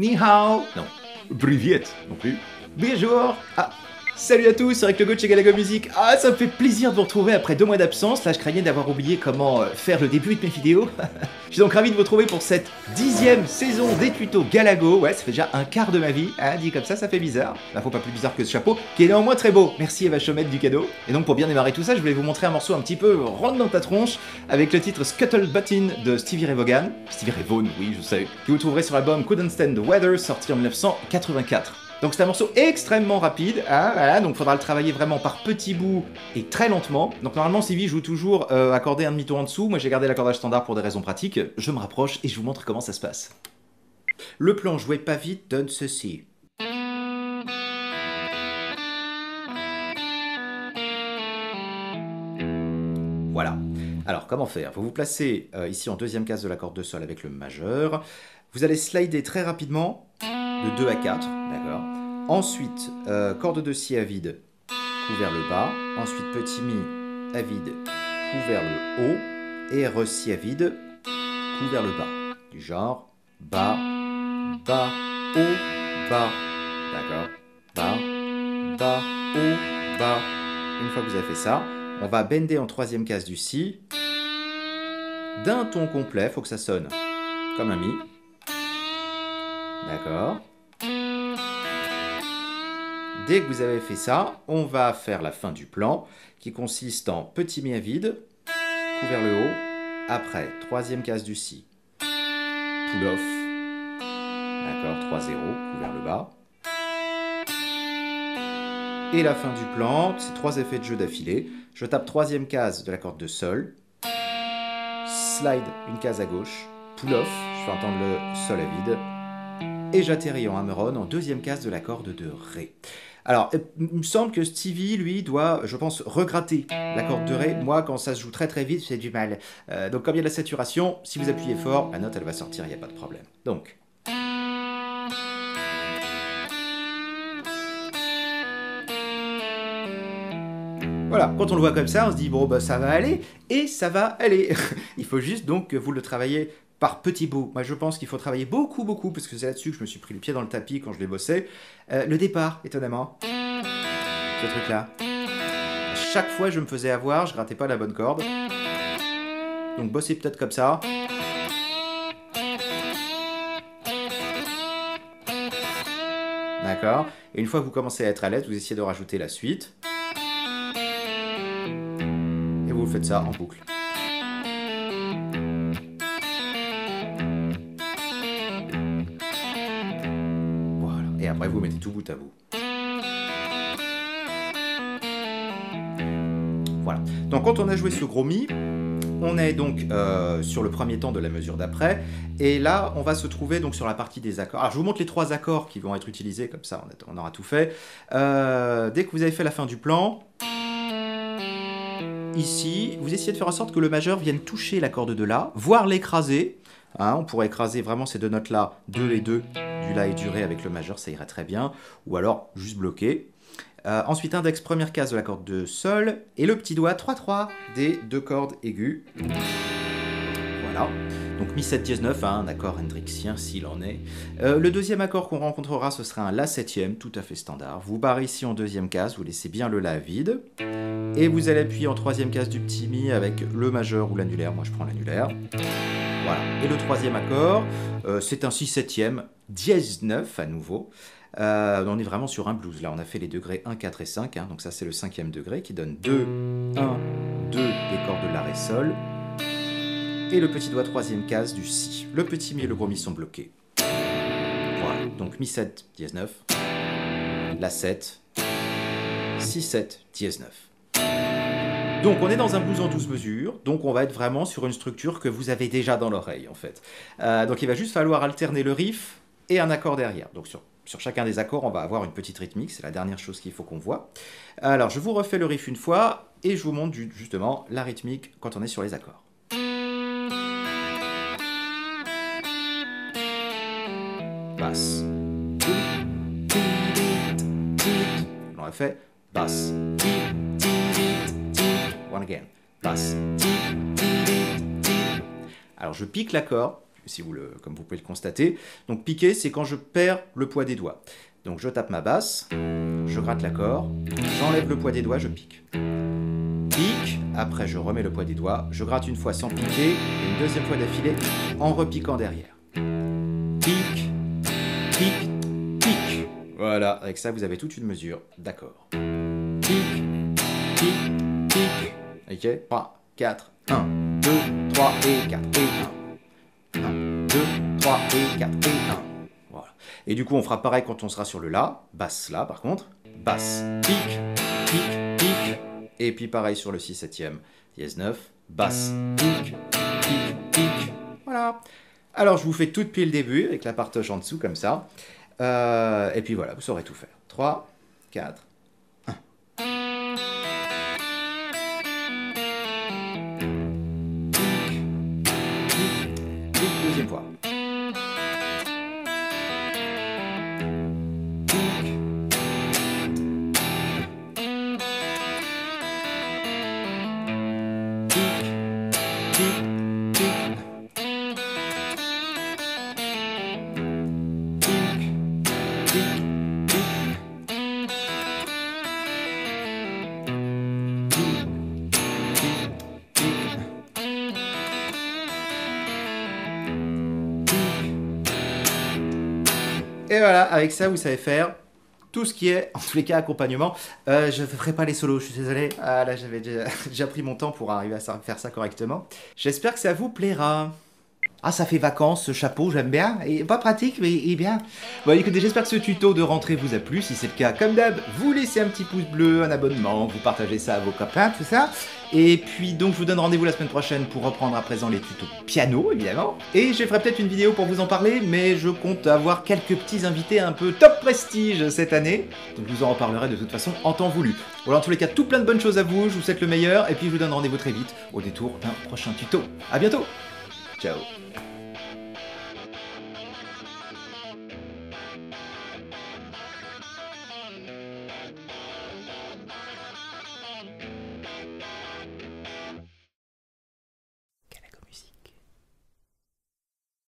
Ni hao. Non. Privet non plus. Bonjour. Ah. Salut à tous, c'est avec le go de chez Galago Music. Ah, ça me fait plaisir de vous retrouver après 2 mois d'absence. Là, je craignais d'avoir oublié comment faire le début de mes vidéos. Je suis donc ravi de vous retrouver pour cette 10e saison des tutos Galago. Ouais, ça fait déjà un quart de ma vie. Hein, dit comme ça fait bizarre. Bah, faut pas plus bizarre que ce chapeau, qui est néanmoins très beau. Merci Eva Chomette du cadeau. Et donc, pour bien démarrer tout ça, je voulais vous montrer un morceau un petit peu rentre dans ta tronche, avec le titre Scuttlebuttin de Stevie Ray Vaughan. Stevie Ray Vaughan, oui, je sais. Que vous trouverez sur l'album Couldn't Stand the Weather, sorti en 1984. Donc c'est un morceau extrêmement rapide, hein, voilà, donc il faudra le travailler vraiment par petits bouts et très lentement. Donc normalement Stevie joue toujours accordé un demi-ton en dessous, moi j'ai gardé l'accordage standard pour des raisons pratiques. Je me rapproche et je vous montre comment ça se passe. Le plan joué pas vite donne ceci. Voilà. Alors comment faire? Vous vous placez ici en deuxième case de la corde de sol avec le majeur. Vous allez slider très rapidement de 2 à 4, d'accord. Ensuite, corde de si à vide, coup vers le bas. Ensuite, petit mi à vide, coup vers le haut. Et re si à vide, coup vers le bas. Du genre bas, bas, haut, bas. D'accord. Bas, bas, haut, bas. Une fois que vous avez fait ça, on va bender en troisième case du si. D'un ton complet, il faut que ça sonne comme un mi. D'accord. Dès que vous avez fait ça, on va faire la fin du plan qui consiste en petit mi à vide, coup vers le haut, après troisième case du si, pull off, d'accord, 3-0, coup vers le bas, et la fin du plan, c'est 3 effets de jeu d'affilée, je tape troisième case de la corde de sol, slide une case à gauche, pull off, je fais entendre le sol à vide, et j'atterris en hammer-on en deuxième case de la corde de ré. Alors, il me semble que Stevie, lui, doit, je pense, regratter la corde de ré. Moi, quand ça se joue très très vite, j'ai du mal. Donc, comme il y a de la saturation, si vous appuyez fort, la note, elle va sortir, il n'y a pas de problème. Donc. Voilà, quand on le voit comme ça, on se dit, bon, bah, ça va aller, et ça va aller. Il faut juste donc que vous le travaillez par petits bouts. Moi, je pense qu'il faut travailler beaucoup, beaucoup, parce que c'est là-dessus que je me suis pris le pied dans le tapis quand je l'ai bossé. Le départ, étonnamment. Ce truc-là. À chaque fois, je me faisais avoir, je grattais pas la bonne corde. Donc, bossez peut-être comme ça. D'accord. Et une fois que vous commencez à être à l'aise, vous essayez de rajouter la suite. Et vous faites ça en boucle. Et après, vous mettez tout bout à bout. Voilà. Donc, quand on a joué ce gros mi, on est donc sur le premier temps de la mesure d'après. Et là, on va se trouver donc sur la partie des accords. Alors, je vous montre les 3 accords qui vont être utilisés. Comme ça, on aura tout fait. Dès que vous avez fait la fin du plan, ici, vous essayez de faire en sorte que le majeur vienne toucher la corde de La, voire l'écraser. Hein, on pourrait écraser vraiment ces 2 notes-là, 2 et 2, du La et du Ré avec le majeur, ça irait très bien. Ou alors, juste bloquer. Ensuite, index, première case de la corde de Sol. Et le petit doigt, 3-3, des 2 cordes aiguës. Voilà. Donc, Mi 7 dièse 9, hein, un accord hendrixien s'il en est. Le deuxième accord qu'on rencontrera, ce sera un La septième, tout à fait standard. Vous barrez ici en deuxième case, vous laissez bien le La vide. Et vous allez appuyer en troisième case du petit Mi avec le majeur ou l'annulaire. Moi, je prends l'annulaire. Voilà. Et le troisième accord, c'est un Si septième, dièse 9 à nouveau. On est vraiment sur un blues. Là, on a fait les degrés 1, 4 et 5. Hein, donc ça, c'est le 5e degré qui donne 2, 1, 2 des cordes de La, Ré, Sol. Et le petit doigt, troisième case du Si. Le petit Mi et le gros Mi sont bloqués. Voilà. Donc Mi 7, dièse 9. La 7. Si 7, dièse 9. Donc on est dans un blues en 12 mesures, donc on va être vraiment sur une structure que vous avez déjà dans l'oreille en fait. Donc il va juste falloir alterner le riff et un accord derrière. Donc sur chacun des accords, on va avoir une petite rythmique, c'est la dernière chose qu'il faut qu'on voit. Alors je vous refais le riff une fois et je vous montre justement la rythmique quand on est sur les accords. Basse. On a fait basse. One again. Basse. Alors je pique l'accord. comme vous pouvez le constater. Donc piquer, c'est quand je perds le poids des doigts. Donc je tape ma basse, je gratte l'accord, j'enlève le poids des doigts, je pique. Pique, après je remets le poids des doigts, je gratte une fois sans piquer, et une deuxième fois d'affilée en repiquant derrière. Pique, pique, pique. Voilà, avec ça vous avez toute une mesure d'accord. Pique, pique, pique. Ok, 3, 4, 1, 2, 3 et 4 et 1. 1, 2, 3 et 4 et 1. Voilà. Et du coup, on fera pareil quand on sera sur le La. Basse La, par contre. Basse, pique, pique, pique. Et puis pareil sur le Si septième, dièse 9. Basse, pique, pique, pique. Voilà. Alors, je vous fais tout depuis le début, avec la partoche en dessous, comme ça. Et puis voilà, vous saurez tout faire. 3, 4, 1. Deuxième fois. Et voilà, avec ça, vous savez faire tout ce qui est, en tous les cas, accompagnement. Je ne ferai pas les solos, je suis désolé. Ah, là, j'avais déjà pris mon temps pour arriver à faire ça correctement. J'espère que ça vous plaira. Ah, ça fait vacances, ce chapeau, j'aime bien. Et pas pratique, mais il est bien. Bon, écoutez, j'espère que ce tuto de rentrée vous a plu. Si c'est le cas, comme d'hab, vous laissez un petit pouce bleu, un abonnement, vous partagez ça à vos copains, tout ça. Et puis, donc, je vous donne rendez-vous la semaine prochaine pour reprendre à présent les tutos piano, évidemment. Et je ferai peut-être une vidéo pour vous en parler, mais je compte avoir quelques petits invités un peu top prestige cette année. Donc, je vous en reparlerai de toute façon en temps voulu. Voilà, en tous les cas, tout plein de bonnes choses à vous. Je vous souhaite le meilleur. Et puis, je vous donne rendez-vous très vite au détour d'un prochain tuto. À bientôt. Ciao.